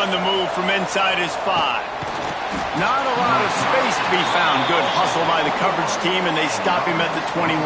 on the move from inside his 5. Not a lot of space to be found. Good hustle by the coverage team, and they stop him at the 21.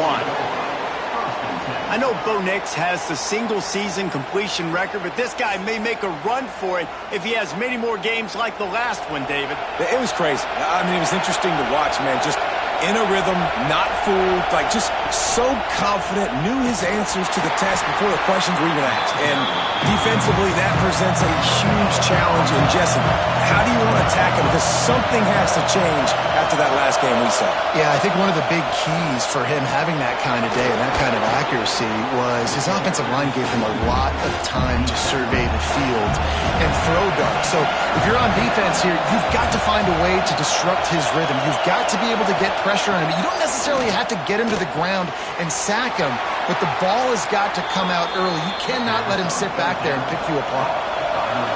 I know Bo Nix has the single-season completion record, but this guy may make a run for it if he has many more games like the last one, David. It was crazy. I mean, it was interesting to watch, man. Just in a rhythm, not fooled, like just so confident, knew his answers to the test before the questions were even asked. And defensively, that presents a huge challenge. And Jesse, how do you want to attack it? Because something has to change after that last game we saw. Yeah, I think one of the big keys for him having that kind of day and that kind of accuracy was his offensive line gave him a lot of time to survey the field and throw darts. So if you're on defense here, you've got to find a way to disrupt his rhythm. You've got to be able to get pressure on him. You don't necessarily have to get him to the ground and sack him, but the ball has got to come out early. You cannot let him sit back there and pick you apart.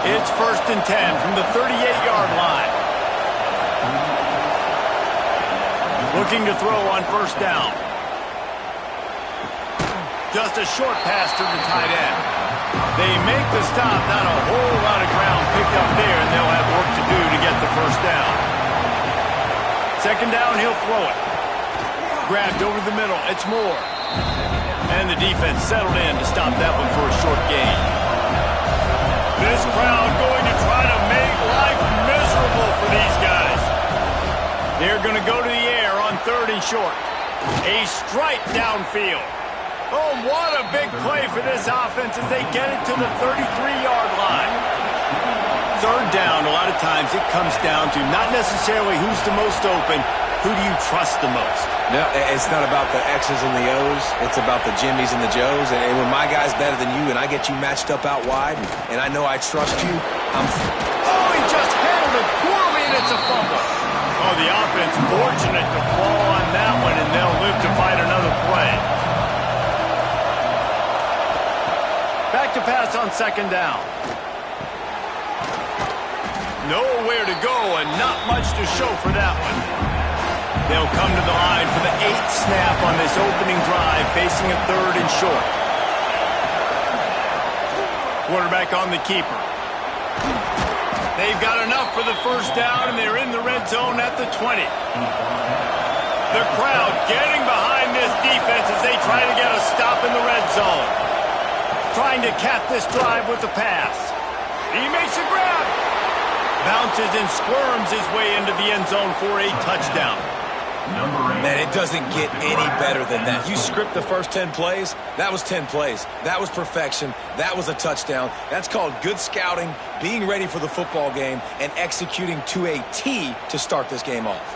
It's 1st and 10 from the 38-yard line. Looking to throw on 1st down. Just a short pass to the tight end. They make the stop. Not a whole lot of ground picked up there, and they'll have work to do to get the 1st down. 2nd down, he'll throw it. Grabbed over the middle. It's Moore. And the defense settled in to stop that one for a short gain. This crowd going to try to make life miserable for these guys. They're going to go to the air on 3rd and short. A strike downfield. Oh, what a big play for this offense as they get it to the 33-yard line. 3rd down, a lot of times it comes down to not necessarily who's the most open, who do you trust the most? No, it's not about the X's and the O's. It's about the Jimmys and the Joes. And when my guy's better than you and I get you matched up out wide and I know I trust you, Oh, he just handled it poorly, and it's a fumble. Oh, the offense fortunate to fall on that one, and they'll live to fight another play. Back to pass on 2nd down. Nowhere to go and not much to show for that one. They'll come to the line for the 8th snap on this opening drive, facing a 3rd and short. Quarterback on the keeper. They've got enough for the 1st down, and they're in the red zone at the 20. The crowd getting behind this defense as they try to get a stop in the red zone. Trying to cap this drive with the pass. He makes a grab. Bounces and squirms his way into the end zone for a touchdown. Man, it doesn't get any better than that. You script the first 10 plays, that was 10 plays. That was perfection. That was a touchdown. That's called good scouting, being ready for the football game, and executing to a T to start this game off.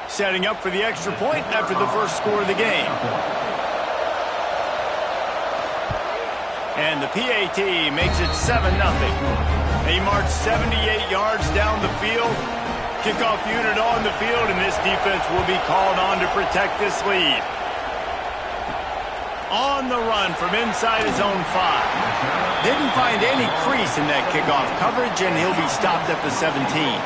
Setting up for the extra point after the first score of the game. And the PAT makes it 7-0. They march 78 yards down the field. Kickoff unit on the field, and this defense will be called on to protect this lead. On the run from inside his own 5. Didn't find any crease in that kickoff coverage, and he'll be stopped at the 17.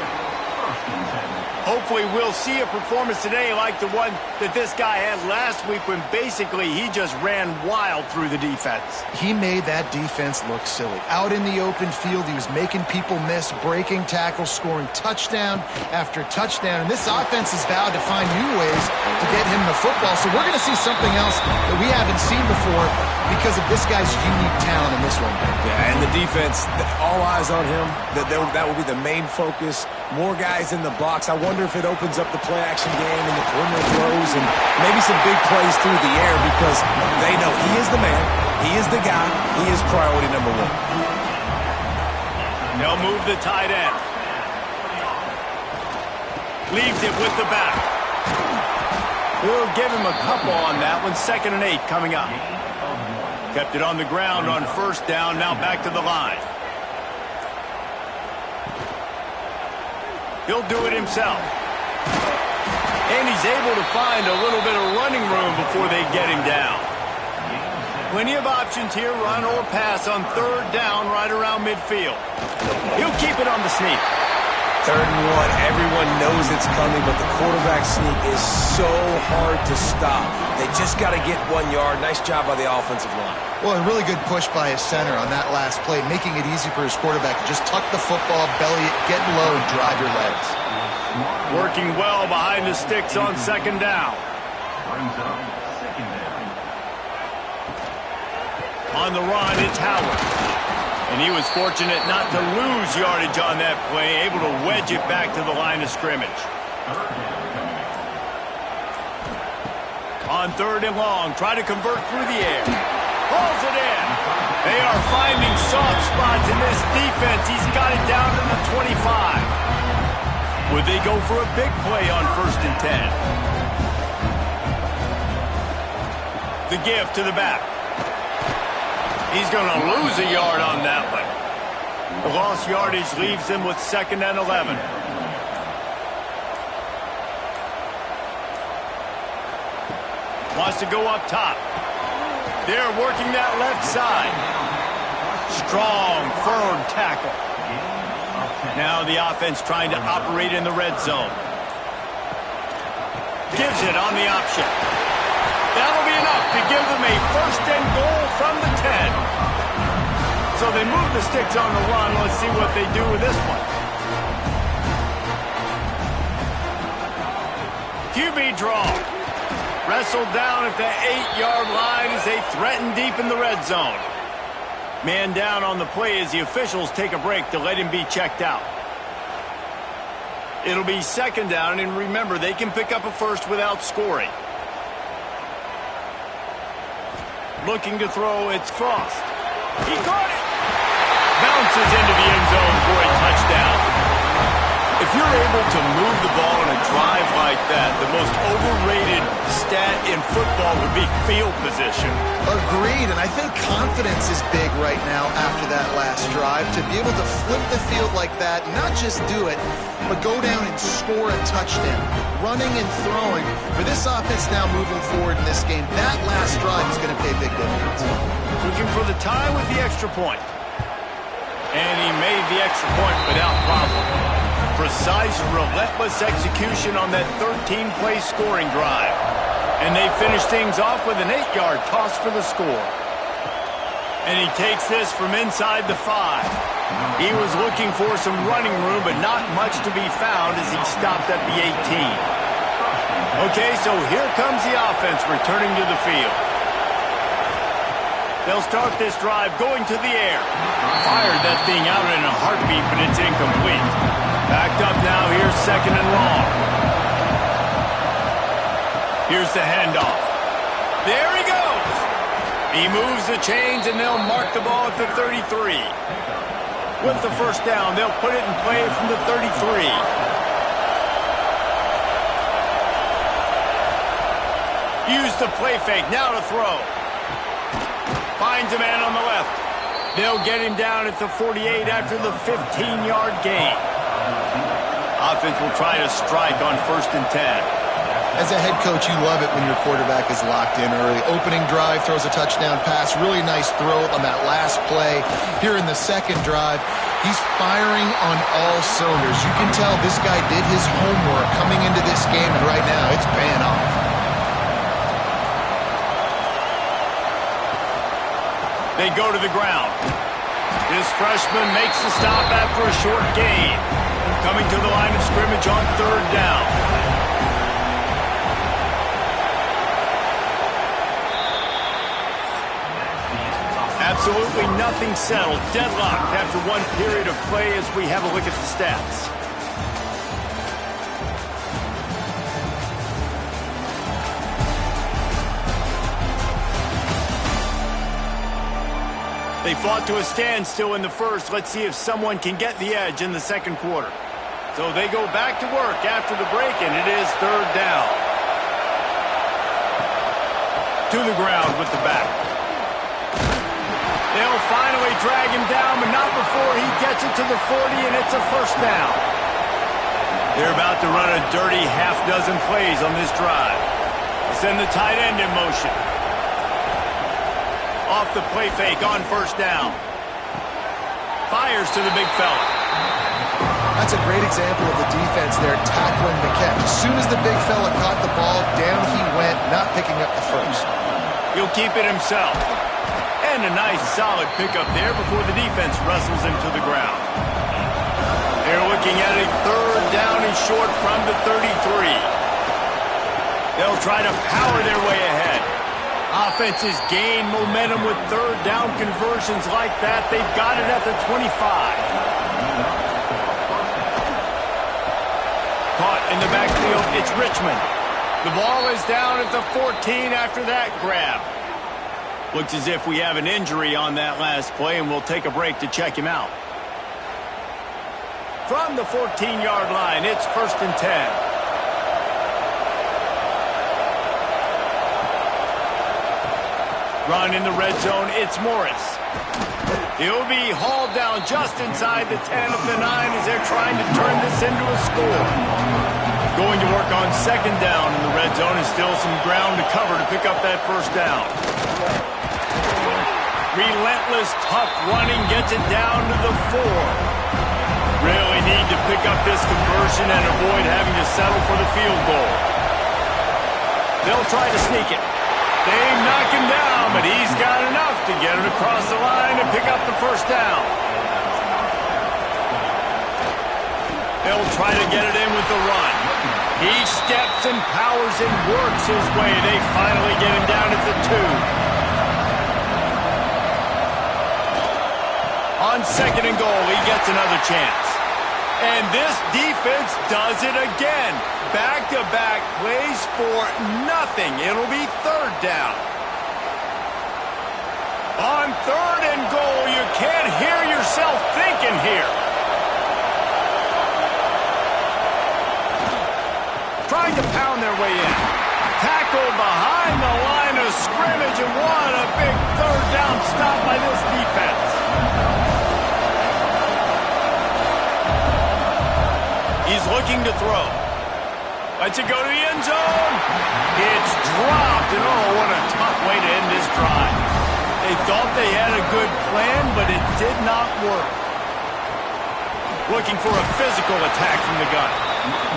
Hopefully we'll see a performance today like the one that this guy had last week when basically he just ran wild through the defense. He made that defense look silly. Out in the open field, he was making people miss, breaking tackles, scoring touchdown after touchdown. And this offense has vowed to find new ways to get him the football. So we're going to see something else that we haven't seen before because of this guy's unique talent in this one. Yeah, and the defense, all eyes on him. That will be the main focus. More guys in the box. I wonder if it opens up the play-action game and the perimeter throws and maybe some big plays through the air because they know he is the man, he is the guy, he is priority number 1. They'll move the tight end. Leaves it with the back. We'll give him a couple on that one. 2nd and 8 coming up. Kept it on the ground on 1st down. Now back to the line. He'll do it himself. And he's able to find a little bit of running room before they get him down. Plenty of options here, run or pass on 3rd down right around midfield. He'll keep it on the sneak. 3rd and 1. Everyone knows it's coming, but the quarterback sneak is so hard to stop. They just got to get 1 yard. Nice job by the offensive line. Well, a really good push by his center on that last play, making it easy for his quarterback to just tuck the football, belly it, get low, and drive your legs. Working well behind the sticks on 2nd down. On the run, it's Howard. And he was fortunate not to lose yardage on that play, able to wedge it back to the line of scrimmage. On 3rd and long, try to convert through the air. Hauls it in. They are finding soft spots in this defense. He's got it down to the 25. Would they go for a big play on 1st and 10? The give to the back. He's going to lose a yard on that one. The lost yardage leaves him with 2nd and 11. Wants to go up top. They're working that left side. Strong, firm tackle. Now the offense trying to operate in the red zone. Gives it on the option. That'll be enough to give them a 1st and goal from the 10. So they move the sticks on the run. Let's see what they do with this one. QB draw. Wrestled down at the 8-yard line as they threaten deep in the red zone. Man down on the play as the officials take a break to let him be checked out. It'll be 2nd down, and remember, they can pick up a first without scoring. Looking to throw, it's Frost. He caught it! Bounces into the end zone for a touchdown. If you're able to move the ball in a drive like that, the most overrated stat in football would be field position. Agreed, and I think confidence is big right now after that last drive. To be able to flip the field like that, not just do it, but go down and score a touchdown. Running and throwing. For this offense now moving forward in this game, that last drive is going to pay big dividends. Looking for the tie with the extra point. And he made the extra point without problem. Precise, relentless execution on that 13-play scoring drive. And they finish things off with an 8-yard toss for the score. And he takes this from inside the 5. He was looking for some running room, but not much to be found as he stopped at the 18. Okay, so here comes the offense returning to the field. They'll start this drive going to the air. Fired that thing out in a heartbeat, but it's incomplete. Backed up now, here's 2nd and long. Here's the handoff. There he goes. He moves the chains, and they'll mark the ball at the 33. With the 1st down, they'll put it in play from the 33. Use the play fake, now to throw. Finds a man on the left. They'll get him down at the 48 after the 15-yard gain. Offense will try to strike on 1st and 10. As a head coach, you love it when your quarterback is locked in early. Opening drive, throws a touchdown pass. Really nice throw on that last play. Here in the 2nd drive, he's firing on all cylinders. You can tell this guy did his homework coming into this game, and right now it's paying off. They go to the ground. This freshman makes the stop after a short gain. Coming to the line of scrimmage on 3rd down. Absolutely nothing settled. Deadlocked after one period of play as we have a look at the stats. They fought to a standstill in the 1st. Let's see if someone can get the edge in the 2nd quarter. So they go back to work after the break, and it is 3rd down. To the ground with the back. They'll finally drag him down, but not before he gets it to the 40, and it's a 1st down. They're about to run a dirty half-dozen plays on this drive. They send the tight end in motion. Off the play fake on 1st down. Fires to the big fella. That's a great example of the defense there tackling the catch. As soon as the big fella caught the ball, down he went, not picking up the first. He'll keep it himself. And a nice solid pickup there before the defense wrestles him to the ground. They're looking at a third down and short from the 33. They'll try to power their way ahead. Offenses gain momentum with third down conversions like that. They've got it at the 25. Caught in the backfield, it's Richmond. The ball is down at the 14 after that grab. Looks as if we have an injury on that last play, and we'll take a break to check him out. From the 14-yard line, it's 1st and 10. Run in the red zone, it's Morris. He'll be hauled down just inside the 10 of the 9 as they're trying to turn this into a score. Going to work on 2nd down in the red zone, and still some ground to cover to pick up that 1st down. Relentless, tough running gets it down to the 4. Really need to pick up this conversion and avoid having to settle for the field goal. They'll try to sneak it. They knock him down, but he's got enough to get it across the line and pick up the 1st down. They'll try to get it in with the run. He steps and powers and works his way. They finally get him down at the 2. On 2nd and goal, he gets another chance. And this defense does it again. Back-to-back plays for nothing. It'll be 3rd down. On 3rd and goal, you can't hear yourself thinking here. Trying to pound their way in. Tackled behind the line of scrimmage, and what a big 3rd down stop by this defense. He's looking to throw. Lets it go to the end zone. It's dropped, and oh, what a tough way to end this drive. They thought they had a good plan, but it did not work. Looking for a physical attack from the gun.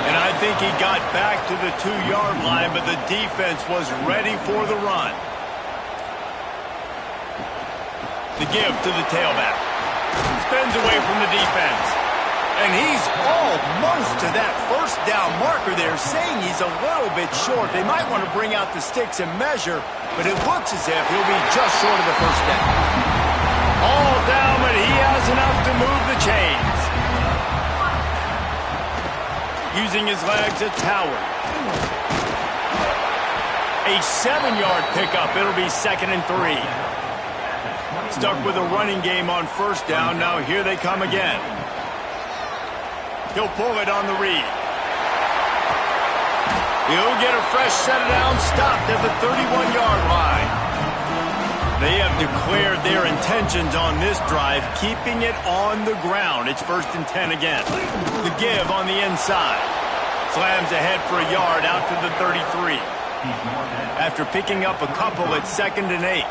And I think he got back to the 2-yard line, but the defense was ready for the run. The give to the tailback. Spins away from the defense. And he's almost to that 1st down marker there, saying he's a little bit short. They might want to bring out the sticks and measure, but it looks as if he'll be just short of the 1st down. All down, but he has enough to move the chains. Using his legs, it's Howard. A 7-yard pickup. It'll be 2nd and 3. Stuck with a running game on 1st down. Now here they come again. He'll pull it on the read. He'll get a fresh set of downs, stopped at the 31-yard line. They have declared their intentions on this drive, keeping it on the ground. It's 1st and 10 again. The give on the inside. Slams ahead for a yard out to the 33. After picking up a couple, it's 2nd and 8.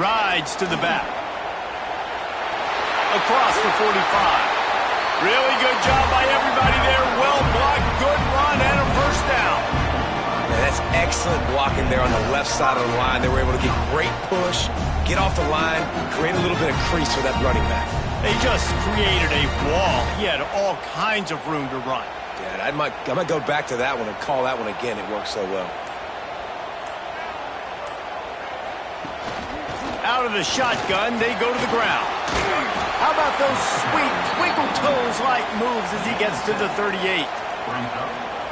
Rides to the back. Across the 45. Really good job by everybody there. Well blocked, good run, and a 1st down. Man, that's excellent blocking there on the left side of the line. They were able to get great push, get off the line, create a little bit of crease for that running back. They just created a wall. He had all kinds of room to run. Yeah, I might go back to that one and call that one again. It worked so well. Out of the shotgun, they go to the ground. How about those sweet twinkle toes-like moves as he gets to the 38?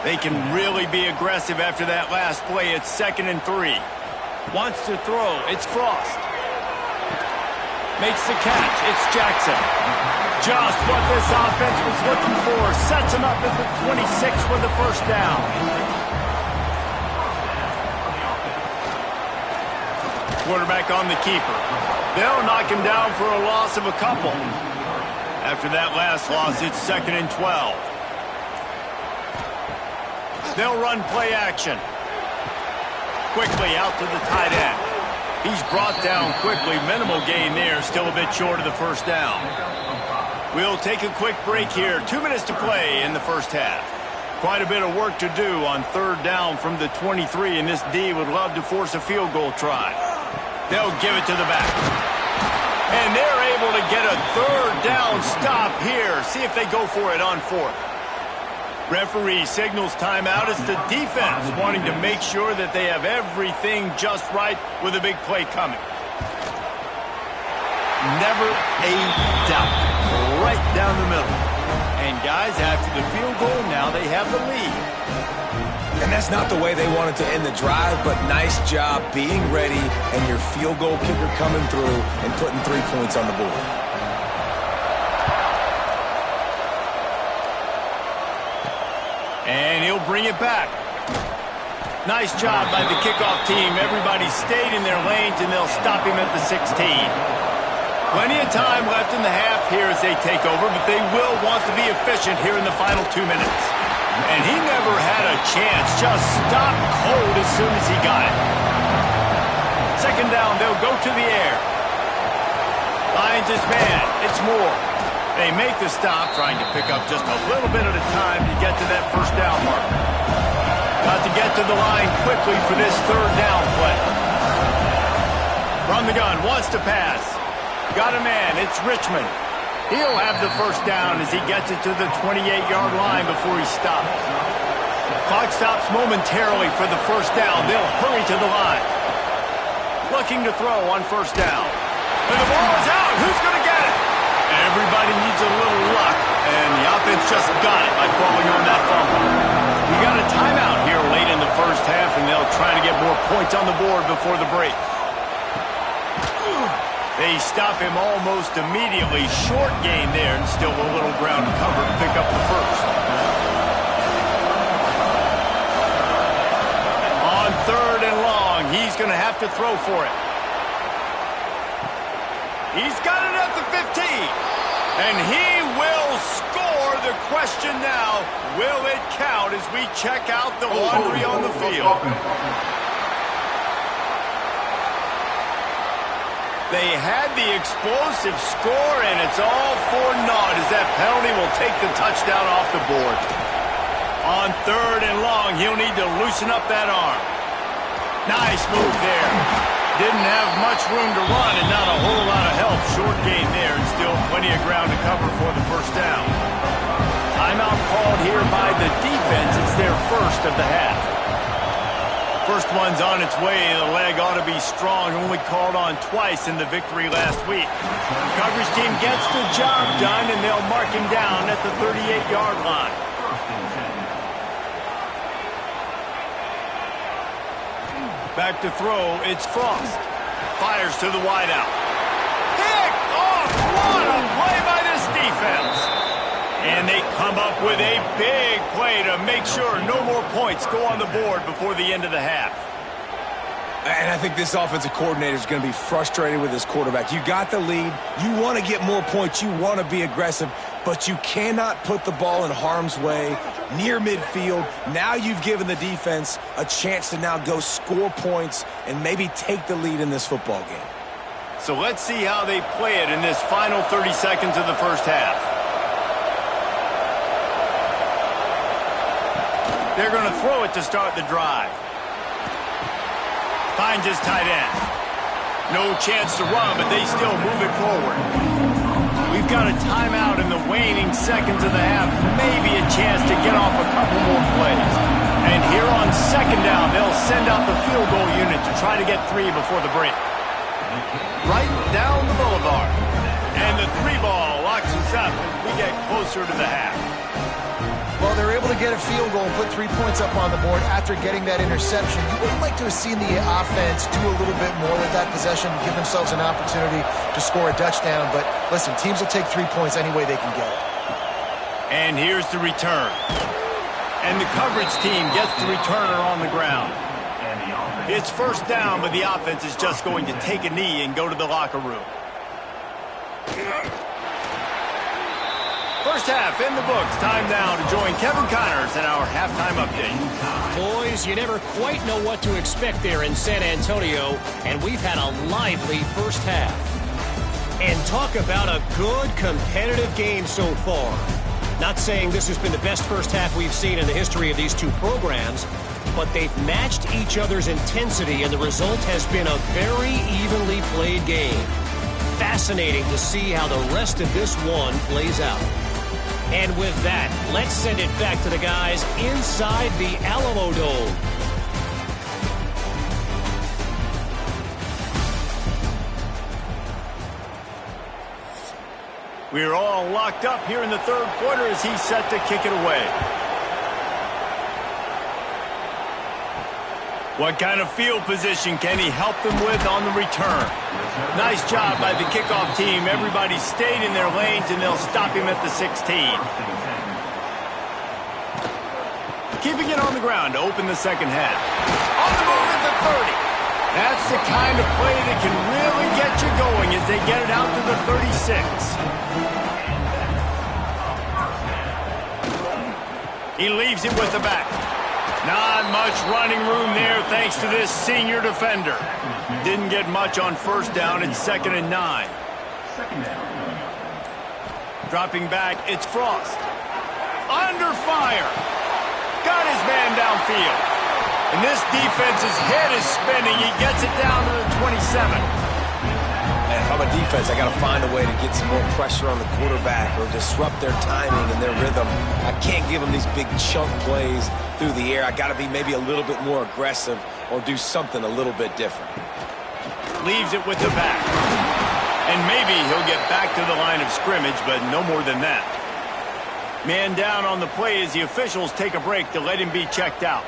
They can really be aggressive after that last play. It's 2nd and 3. Wants to throw. It's Frost. Makes the catch. It's Jackson. Just what this offense was looking for. Sets him up at the 26 for the 1st down. Quarterback on the keeper. They'll knock him down for a loss of a couple. After that last loss, it's 2nd and 12. They'll run play action. Quickly out to the tight end. He's brought down quickly. Minimal gain there. Still a bit short of the first down. We'll take a quick break here. 2 minutes to play in the first half. Quite a bit of work to do on third down from the 23, and this D would love to force a field goal try. They'll give it to the back. And they're able to get a third down stop here. See if they go for it on fourth. Referee signals timeout. It's the defense wanting to make sure that they have everything just right with a big play coming. Never a doubt. Right down the middle. And guys, after the field goal, now they have the lead. And that's not the way they wanted to end the drive, but nice job being ready and your field goal kicker coming through and putting 3 points on the board. And he'll bring it back. Nice job by the kickoff team. Everybody stayed in their lanes, and they'll stop him at the 16. Plenty of time left in the half here as they take over, but they will want to be efficient here in the final 2 minutes. And he never had a chance. Just stopped cold as soon as he got it. Second down, they'll go to the air. Finds his man. It's Moore. They make the stop, trying to pick up just a little bit at a time to get to that first down mark. Got to get to the line quickly for this third down play. From the gun, wants to pass. Got a man, it's Richmond. He'll have the first down as he gets it to the 28-yard line before he stops. Clock stops momentarily for the first down. They'll hurry to the line. Looking to throw on first down. And the ball is out. Who's going to get it? Everybody needs a little luck, and the offense just got it by falling on that fumble. We got a timeout here late in the first half, and they'll try to get more points on the board before the break. They stop him almost immediately. Short gain there, and still a little ground to cover to pick up the first. On third and long, he's going to have to throw for it. He's got it at the 15. And he will score. The question now, will it count as we check out the laundry on the field? They had the explosive score, and it's all for naught as that penalty will take the touchdown off the board. On third and long, he'll need to loosen up that arm. Nice move there. Didn't have much room to run and not a whole lot of help. Short gain there and still plenty of ground to cover for the first down. Timeout called here by the defense. It's their first of the half. First one's on its way. The leg ought to be strong. Only called on twice in the victory last week. The coverage team gets the job done, and they'll mark him down at the 38-yard line. Back to throw, it's Frost. Fires to the wideout. Picked off! What a play by this defense! And they come up with a big play to make sure no more points go on the board before the end of the half. And I think this offensive coordinator is going to be frustrated with his quarterback. You got the lead. You want to get more points. You want to be aggressive. But you cannot put the ball in harm's way near midfield. Now you've given the defense a chance to now go score points and maybe take the lead in this football game. So let's see how they play it in this final 30 seconds of the first half. They're going to throw it to start the drive. Finds his tight end. No chance to run, but they still move it forward. We've got a timeout in the waning seconds of the half. Maybe a chance to get off a couple more plays. And here on second down, they'll send out the field goal unit to try to get 3 before the break. Right down the boulevard. And the 3 ball locks us up as we get closer to the half. Well, they're able to get a field goal and put 3 points up on the board after getting that interception. You would like to have seen the offense do a little bit more with that possession, give themselves an opportunity to score a touchdown. But listen, teams will take 3 points any way they can get it. And here's the return. And the coverage team gets the returner on the ground. It's first down, but the offense is just going to take a knee and go to the locker room. First half in the books. Time now to join Kevin Connors in our halftime update. Boys, you never quite know what to expect there in San Antonio, and we've had a lively first half. And talk about a good competitive game so far. Not saying this has been the best first half we've seen in the history of these two programs, but they've matched each other's intensity, and the result has been a very evenly played game. Fascinating to see how the rest of this one plays out. And with that, let's send it back to the guys inside the Alamo Dome. We're all locked up here in the third quarter as he's set to kick it away. What kind of field position can he help them with on the return? Nice job by the kickoff team. Everybody stayed in their lanes, and they'll stop him at the 16. Keeping it on the ground to open the second half. On the move at the 30. That's the kind of play that can really get you going as they get it out to the 36. He leaves it with the back. Not much running room there thanks to this senior defender. Didn't get much on first down. It's 2nd and 9. Dropping back, it's Frost. Under fire. Got his man downfield. And this defense's head is spinning. He gets it down to the 27. And if I'm a defense, I got to find a way to get some more pressure on the quarterback or disrupt their timing and their rhythm. I can't give them these big chunk plays through the air. I got to be maybe a little bit more aggressive or do something a little bit different. Leaves it with the back. And maybe he'll get back to the line of scrimmage, but no more than that. Man down on the play as the officials take a break to let him be checked out.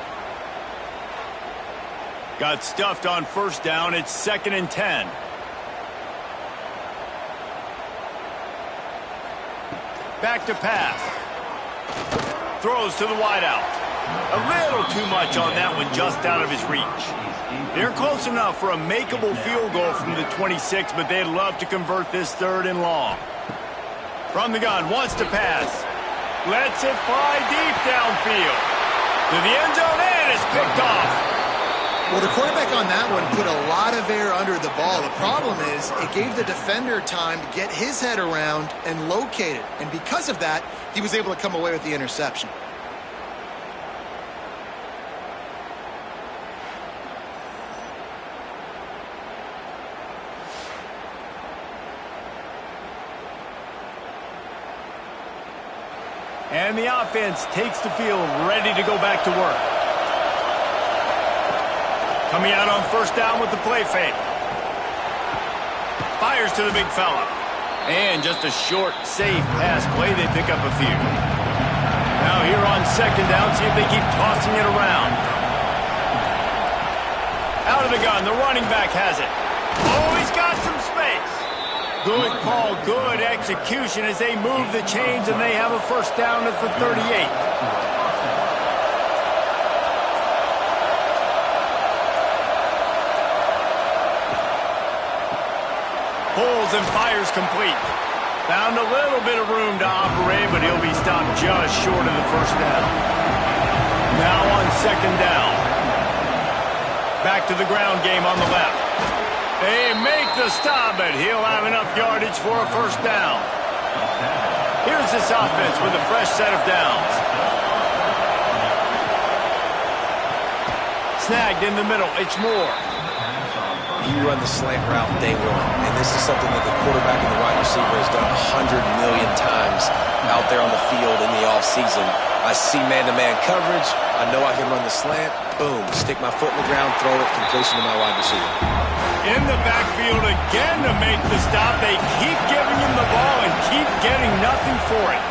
Got stuffed on first down. It's 2nd and 10. Back to pass. Throws to the wideout. A little too much on that one, just out of his reach. They're close enough for a makeable field goal from the 26, but they'd love to convert this 3rd and long. From the gun, wants to pass. Lets it fly deep downfield. To the end zone, and it's picked off. Well, the quarterback on that one put a lot of air under the ball. The problem is it gave the defender time to get his head around and locate it. And because of that, he was able to come away with the interception. And the offense takes the field, ready to go back to work. Coming out on first down with the play fake. Fires to the big fella. And just a short, safe pass play. They pick up a few. Now here on 2nd down, see if they keep tossing it around. Out of the gun, the running back has it. Oh, he's got some space. Good call, good execution as they move the chains, and they have a first down at the 38. Pulls and fires complete. Found a little bit of room to operate, but he'll be stopped just short of the first down. Now on 2nd down. Back to the ground game on the left. They make the stop, but he'll have enough yardage for a first down. Here's this offense with a fresh set of downs. Snagged in the middle. It's Moore. You run the slant route day one, and this is something that the quarterback and the wide receiver has done 100 million times out there on the field in the offseason. I see man-to-man coverage. I know I can run the slant. Boom, stick my foot in the ground, throw it, completion to my wide receiver. In the backfield again to make the stop. They keep giving him the ball and keep getting nothing for it.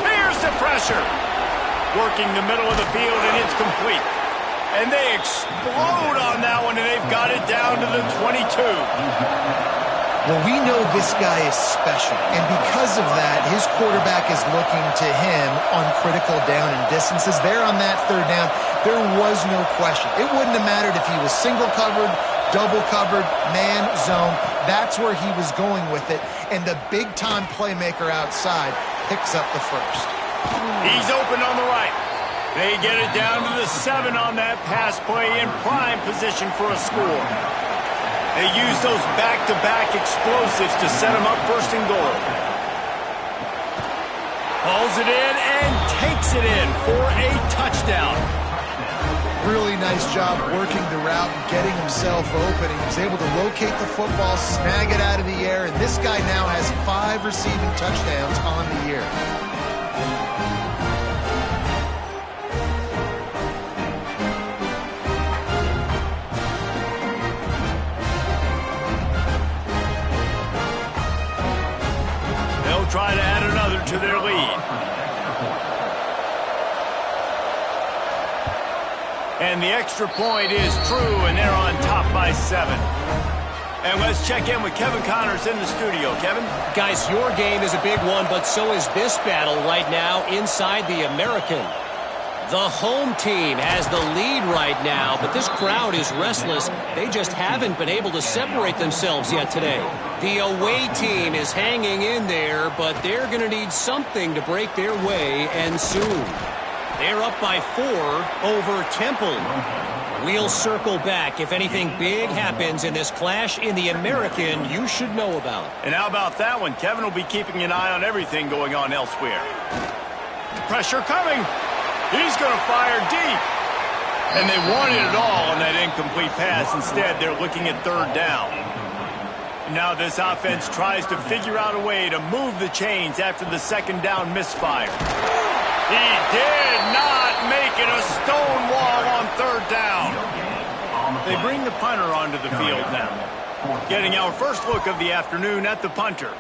Here's the pressure. Working the middle of the field, and it's complete. And they explode on that one, and they've got it down to the 22. Well, we know this guy is special, and because of that, his quarterback is looking to him on critical down and distances. There on that third down, there was no question. It wouldn't have mattered if he was single covered, double covered, man, zone. That's where he was going with it, and the big-time playmaker outside picks up the first. He's open on the right. They get it down to the 7 on that pass play in prime position for a score. They use those back-to-back explosives to set them up first and goal. Hauls it in and takes it in for a touchdown. Really nice job working the route and getting himself open. He was able to locate the football, snag it out of the air, and this guy now has 5 receiving touchdowns on the year. Try to add another to their lead. And the extra point is true, and they're on top by 7. And let's check in with Kevin Connors in the studio. Kevin? Guys, your game is a big one, but so is this battle right now inside the American. The home team has the lead right now, but this crowd is restless. They just haven't been able to separate themselves yet today. The away team is hanging in there, but they're going to need something to break their way, and soon. They're up by 4 over Temple. We'll circle back if anything big happens in this clash in the American you should know about. And how about that one? Kevin will be keeping an eye on everything going on elsewhere. Pressure coming. He's going to fire deep. And they wanted it all on that incomplete pass. Instead, they're looking at 3rd down. Now this offense tries to figure out a way to move the chains after the 2nd down misfire. He did not make it a stone wall on 3rd down. They bring the punter onto the field now. Getting our first look of the afternoon at the punter.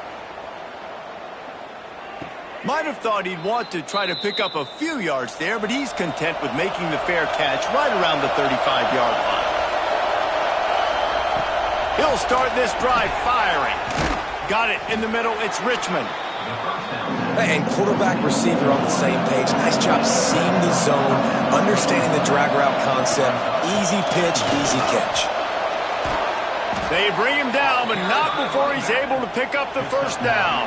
Might have thought he'd want to try to pick up a few yards there, but he's content with making the fair catch right around the 35-yard line. He'll start this drive firing. Got it in the middle. It's Richmond. And quarterback receiver on the same page. Nice job seeing the zone, understanding the drag route concept. Easy pitch, easy catch. They bring him down, but not before he's able to pick up the first down.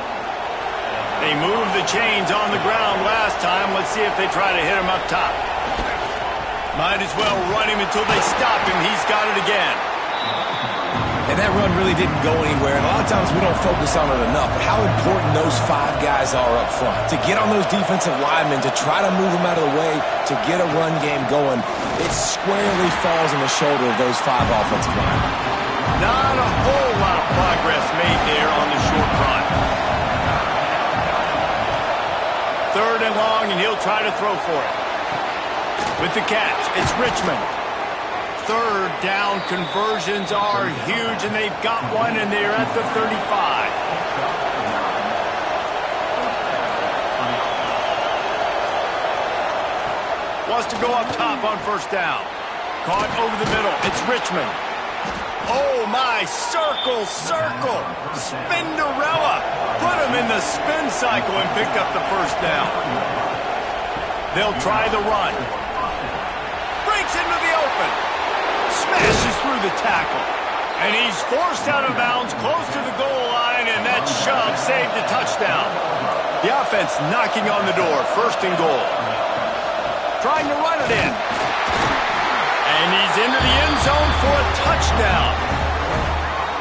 They moved the chains on the ground last time. Let's see if they try to hit him up top. Might as well run him until they stop him. He's got it again. And that run really didn't go anywhere. And a lot of times we don't focus on it enough. But how important those 5 guys are up front. To get on those defensive linemen, to try to move them out of the way, to get a run game going, it squarely falls on the shoulder of those 5 offensive linemen. Not a whole lot of progress made there on the short run. 3rd and long, and he'll try to throw for it. With the catch, it's Richmond. 3rd down conversions are huge, and they've got one, and they're at the 35. Wants to go up top on 1st down. Caught over the middle. It's Richmond. Oh, my. Circle. Spinderella. Put him in the spin cycle and picked up the 1st down. They'll try the run. Breaks into the open. Smashes through the tackle. And he's forced out of bounds close to the goal line, and that shove saved a touchdown. The offense knocking on the door. 1st and goal. Trying to run it in. And he's into the end zone for a touchdown.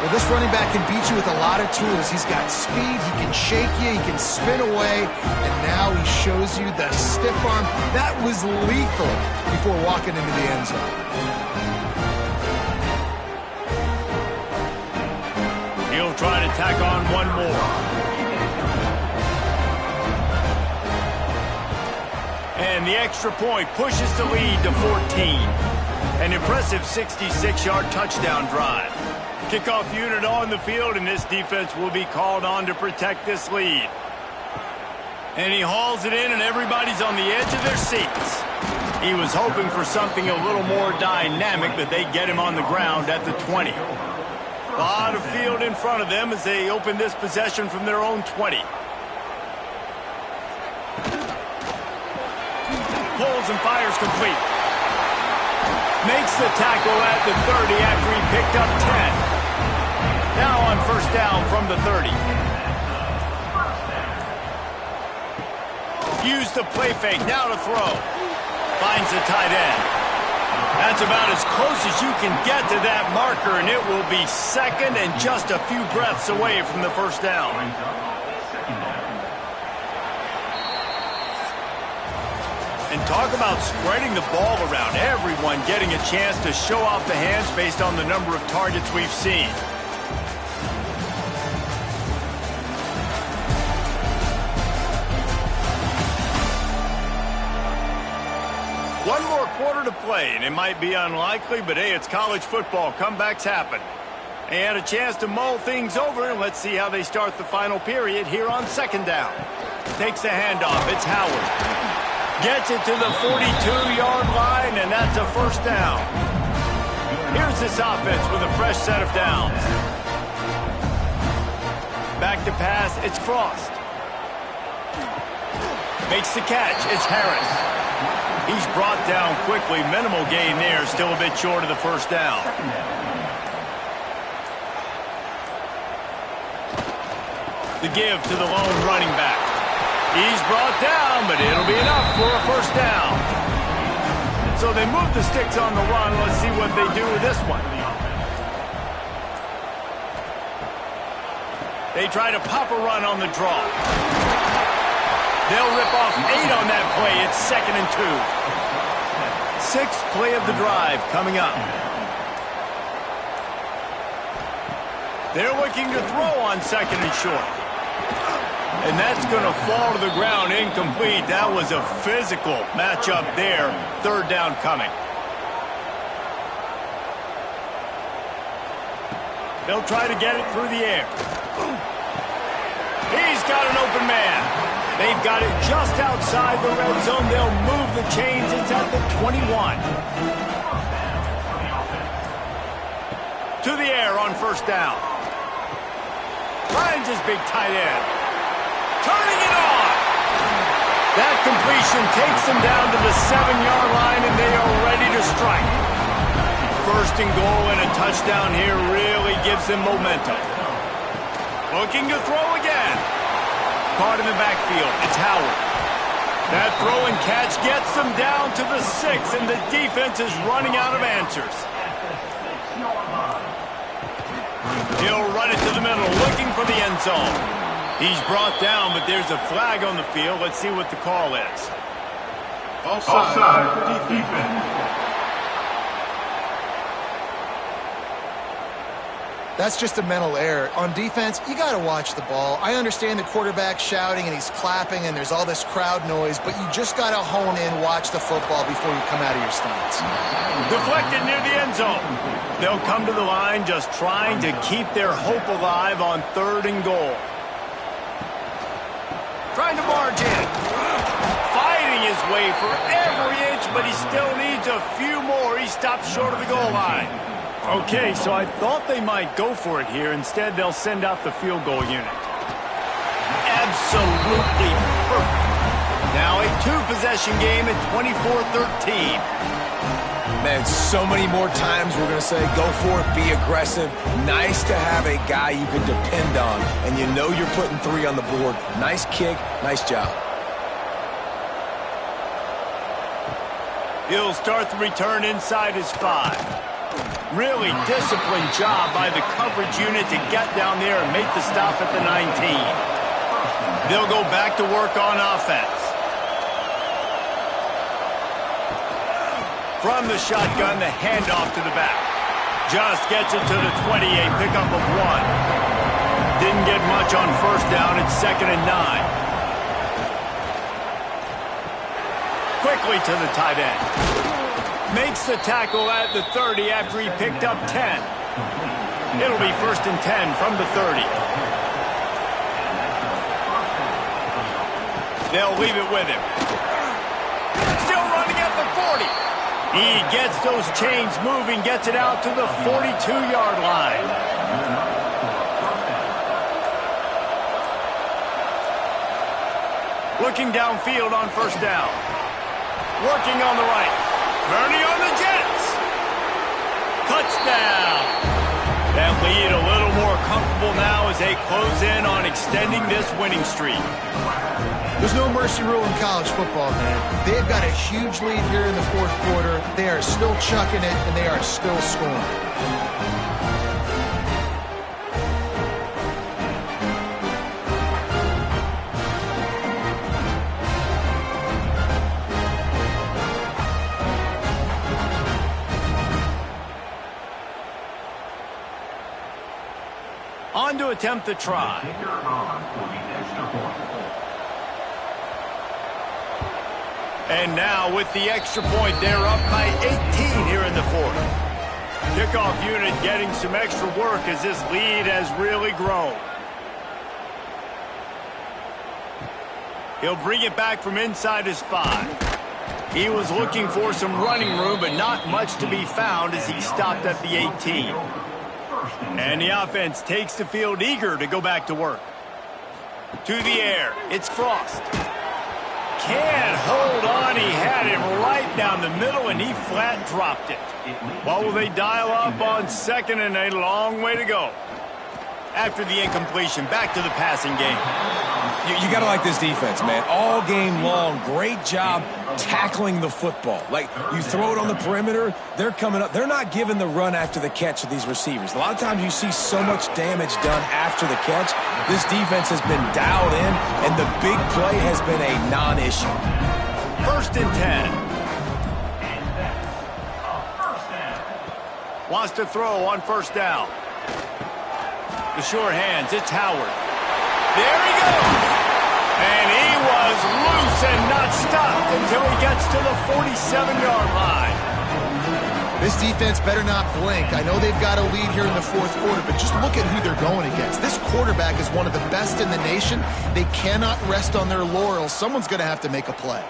Well, this running back can beat you with a lot of tools. He's got speed, he can shake you, he can spin away, and now he shows you the stiff arm. That was lethal before walking into the end zone. He'll try to tack on one more. And the extra point pushes the lead to 14. An impressive 66-yard touchdown drive. Kickoff unit on the field, and this defense will be called on to protect this lead. And he hauls it in, and everybody's on the edge of their seats. He was hoping for something a little more dynamic, but they get him on the ground at the 20. A lot of field in front of them as they open this possession from their own 20. Pulls and fires complete. Makes the tackle at the 30 after he picked up 10. Now on first down from the 30. Use the play fake, now to throw. Finds the tight end. That's about as close as you can get to that marker, and it will be second and just a few breaths away from the first down. And talk about spreading the ball around. Everyone getting a chance to show off the hands based on the number of targets we've seen. One more quarter to play, and it might be unlikely, but hey, it's college football. Comebacks happen. They had a chance to mull things over, and let's see how they start the final period here on second down. Takes the handoff. It's Howard. Gets it to the 42-yard line, and that's a first down. Here's this offense with a fresh set of downs. Back to pass. It's Frost. Makes the catch. It's Harris. He's brought down quickly. Minimal gain there. Still a bit short of the first down. The give to the lone running back. He's brought down, but it'll be enough for a first down. So they move the sticks on the run. Let's see what they do with this one. They try to pop a run on the draw. They'll rip off 8 on that play. It's 2nd and 2. 6th play of the drive coming up. They're looking to throw on 2nd and short. And that's going to fall to the ground incomplete. That was a physical matchup there. 3rd down coming. They'll try to get it through the air. He's got an open man. They've got it just outside the red zone. They'll move the chains. It's at the 21. To the air on first down. Finds his big tight end. Turning it on. That completion takes them down to the 7-yard line, and they are ready to strike. First and goal and a touchdown here really gives them momentum. Looking to throw again. Caught in the backfield. It's Howard. That throw and catch gets them down to the 6, and the defense is running out of answers. He'll run it to the middle, looking for the end zone. He's brought down, but there's a flag on the field. Let's see what the call is. Offside defense. That's just a mental error. On defense, you got to watch the ball. I understand the quarterback shouting and he's clapping and there's all this crowd noise, but you just got to hone in, watch the football before you come out of your stance. Deflected near the end zone. They'll come to the line just trying to keep their hope alive on 3rd and goal. Trying to barge in. Fighting his way for every inch, but he still needs a few more. He stops short of the goal line. Okay, so I thought they might go for it here. Instead, they'll send out the field goal unit. Absolutely perfect. Now a 2-possession game at 24-13. Man, so many more times we're going to say go for it, be aggressive. Nice to have a guy you can depend on, and you know you're putting 3 on the board. Nice kick, nice job. He'll start the return inside his 5. Really disciplined job by the coverage unit to get down there and make the stop at the 19. They'll go back to work on offense. From the shotgun, the handoff to the back. Just gets it to the 28, pickup of 1. Didn't get much on first down. It's 2nd and 9. Quickly to the tight end. Makes the tackle at the 30 after he picked up 10. It'll be 1st and 10 from the 30. They'll leave it with him. Still running at the 40. He gets those chains moving, gets it out to the 42-yard line. Looking downfield on first down. Working on the right. Turning on the Jets. Touchdown. That lead a little more comfortable now as they close in on extending this winning streak. There's no mercy rule in college football, man. They've got a huge lead here in the fourth quarter. They are still chucking it, and they are still scoring. On to attempt the try. And now with the extra point, they're up by 18 here in the fourth. Kickoff unit getting some extra work as this lead has really grown. He'll bring it back from inside his 5. He was looking for some running room, but not much to be found as he stopped at the 18. And the offense takes the field eager to go back to work. To the air, it's Frost. Can't hold on, he had him right down the middle and he flat dropped it. What will they dial up on second and a long way to go? After the incompletion, back to the passing game. You got to like this defense, man. All game long, great job tackling the football. Like, you throw it on the perimeter, they're coming up. They're not giving the run after the catch to these receivers. A lot of times you see so much damage done after the catch. This defense has been dialed in, and the big play has been a non-issue. 1st and 10. Wants to throw on first down. The short hands, it's Howard. There he goes. And he was loose and not stopped until he gets to the 47-yard line. This defense better not blink. I know they've got a lead here in the fourth quarter, but just look at who they're going against. This quarterback is one of the best in the nation. They cannot rest on their laurels. Someone's going to have to make a play.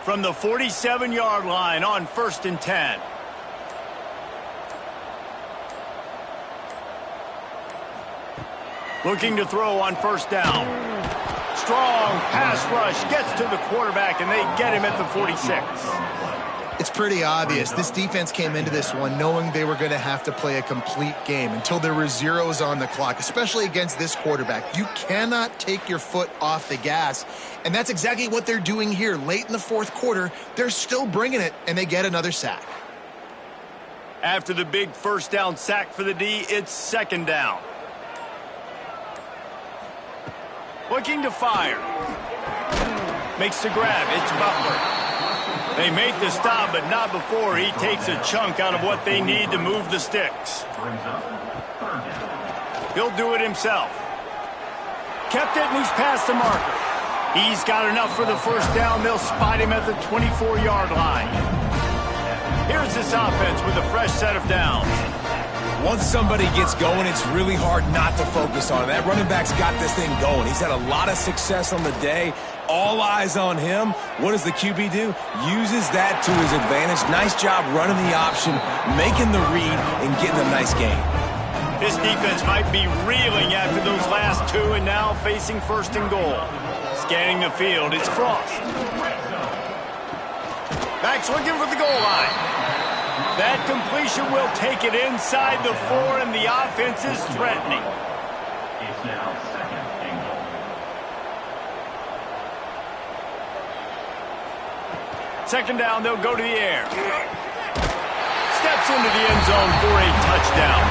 From the 47-yard line on 1st and 10. Looking to throw on first down. Strong pass rush gets to the quarterback, and they get him at the 46. It's pretty obvious. This defense came into this one knowing they were going to have to play a complete game until there were zeros on the clock, especially against this quarterback. You cannot take your foot off the gas, and that's exactly what they're doing here. Late in the fourth quarter, they're still bringing it, and they get another sack. After the big first down sack for the D, it's 2nd down. Looking to fire. Makes the grab. It's Butler. They make the stop, but not before he takes a chunk out of what they need to move the sticks. He'll do it himself. Kept it, and he's past the marker. He's got enough for the first down. They'll spot him at the 24-yard line. Here's this offense with a fresh set of downs. Once somebody gets going, it's really hard not to focus on it. That running back's got this thing going. He's had a lot of success on the day. All eyes on him. What does the QB do? Uses that to his advantage. Nice job running the option, making the read, and getting a nice gain. This defense might be reeling after those last two and now facing 1st and goal. Scanning the field, it's Frost. Back's looking for the goal line. That completion will take it inside the 4, and the offense is threatening. It's now 2nd and goal. Second down, they'll go to the air. Steps into the end zone for a touchdown.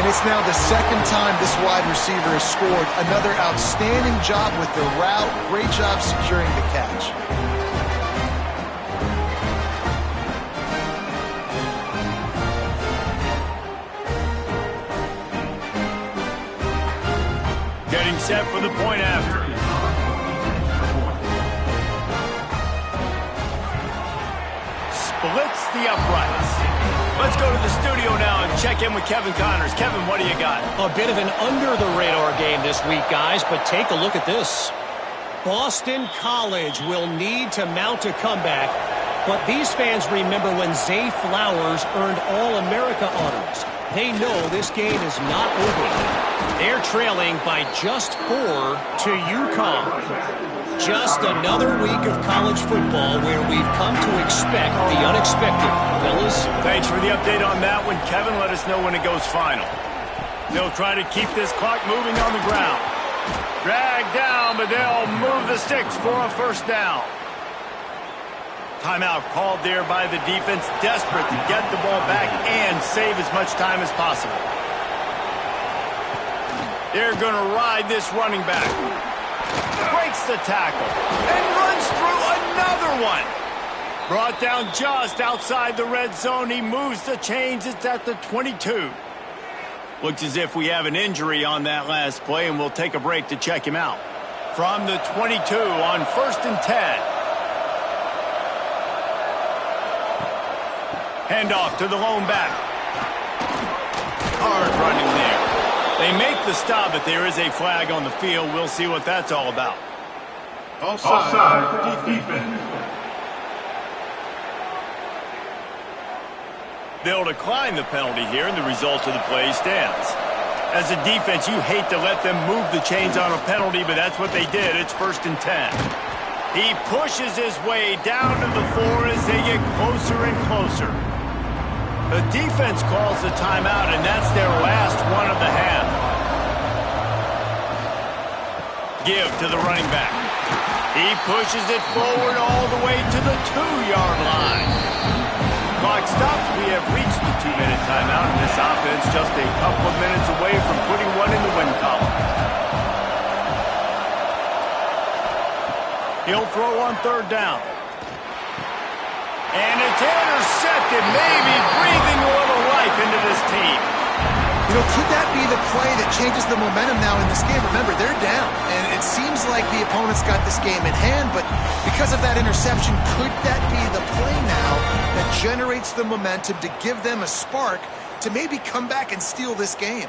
And it's now the second time this wide receiver has scored. Another outstanding job with the route. Great job securing the catch. Getting set for the point after. Splits the uprights. Let's go to the studio now and check in with Kevin Connors. Kevin, what do you got? A bit of an under-the-radar game this week, guys, but take a look at this. Boston College will need to mount a comeback, but these fans remember when Zay Flowers earned All-America honors. They know this game is not over. They're trailing by just 4 to UConn. Just another week of college football where we've come to expect the unexpected. Fellas? Thanks for the update on that one, Kevin. Let us know when it goes final. They'll try to keep this clock moving on the ground. Drag down, but they'll move the sticks for a first down. Timeout called there by the defense, desperate to get the ball back and save as much time as possible. They're going to ride this running back. Breaks the tackle and runs through another one. Brought down just outside the red zone. He moves the chains. It's at the 22. Looks as if we have an injury on that last play, and we'll take a break to check him out. From the 22 on 1st and 10. Handoff to the lone back. Hard running there. They make the stop, but there is a flag on the field. We'll see what that's all about. Offside, defense. They'll decline the penalty here, and the result of the play stands. As a defense, you hate to let them move the chains on a penalty, but that's what they did. It's 1st and 10. He pushes his way down to the 4 as they get closer and closer. The defense calls the timeout, and that's their last one of the half. Give to the running back. He pushes it forward all the way to the 2-yard line. Clock stops. We have reached the 2-minute timeout, and this offense just a couple of minutes away from putting one in the win column. He'll throw on 3rd down. And it's intercepted, maybe breathing a little life into this team. You know, could that be the play that changes the momentum now in this game? Remember, they're down, and it seems like the opponent's got this game in hand, but because of that interception, could that be the play now that generates the momentum to give them a spark to maybe come back and steal this game?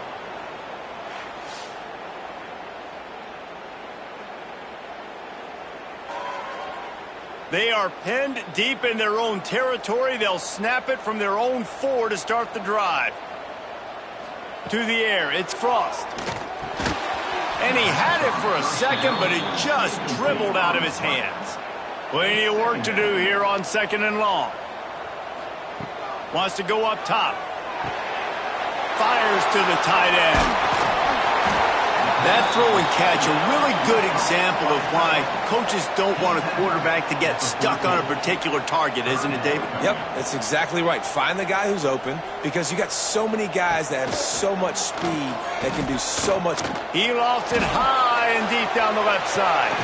They are pinned deep in their own territory. They'll snap it from their own 4 to start the drive. To the air, it's Frost. And he had it for a second, but it just dribbled out of his hands. Plenty of work to do here on 2nd and long. Wants to go up top. Fires to the tight end. That throw and catch, a really good example of why coaches don't want a quarterback to get stuck on a particular target, isn't it, David? Yep, that's exactly right. Find the guy who's open, because you got so many guys that have so much speed that can do so much. He lofts it high and deep down the left side.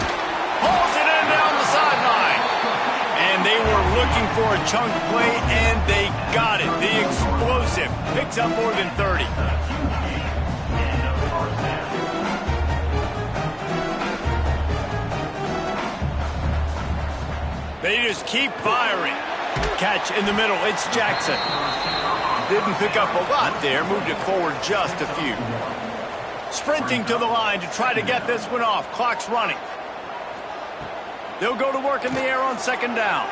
Pulls it in down the sideline. And they were looking for a chunk play, and they got it. The explosive picks up more than 30. They just keep firing. Catch in the middle. It's Jackson. Didn't pick up a lot there. Moved it forward just a few. Sprinting to the line to try to get this one off. Clock's running. They'll go to work in the air on 2nd down.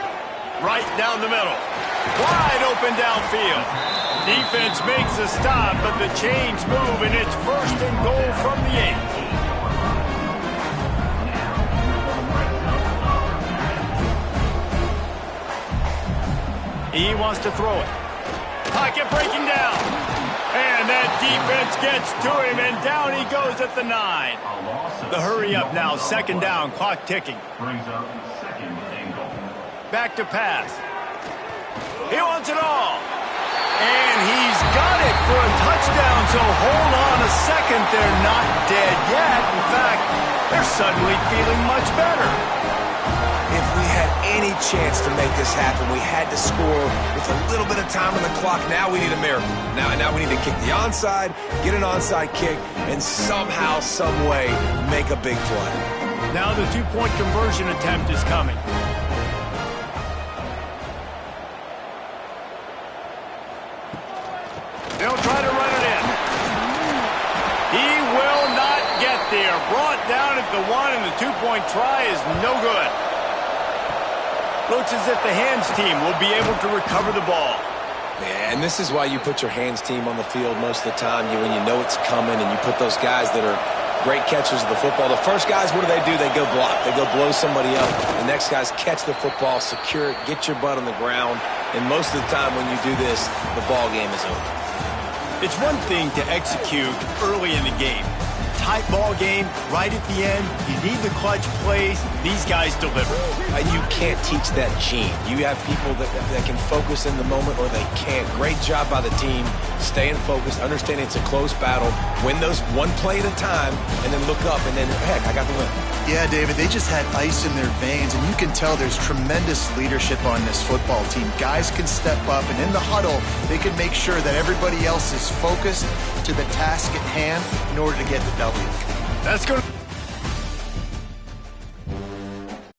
Right down the middle. Wide open downfield. Defense makes a stop, but the chains move, and it's 1st and goal from the 8. He wants to throw it. Pocket breaking down. And that defense gets to him, and down he goes at the 9. The hurry up now, 2nd down, clock ticking. Brings up 2nd and goal. Back to pass. He wants it all. And he's got it for a touchdown, so hold on a second. They're not dead yet. In fact, they're suddenly feeling much better. If we had any chance to make this happen, we had to score with a little bit of time on the clock. Now we need a miracle. Now we need to kick the onside, get an onside kick, and somehow, some way, make a big play. Now the 2-point conversion attempt is coming. They're brought down at the 1, and the 2-point try is no good. Looks as if the hands team will be able to recover the ball. Yeah, and this is why you put your hands team on the field most of the time when you know it's coming, and you put those guys that are great catchers of the football. The first guys, what do? They go block. They go blow somebody up. The next guys catch the football, secure it, get your butt on the ground. And most of the time when you do this, the ball game is over. It's one thing to execute early in the game. Tight ball game, right at the end. You need the clutch plays. These guys deliver. You can't teach that gene. You have people that can focus in the moment or they can't. Great job by the team, staying focused, understanding it's a close battle, win those one play at a time, and then look up, and then, heck, I got the win. Yeah, David, they just had ice in their veins, and you can tell there's tremendous leadership on this football team. Guys can step up, and in the huddle, they can make sure that everybody else is focused to the task at hand in order to get the W. That's going to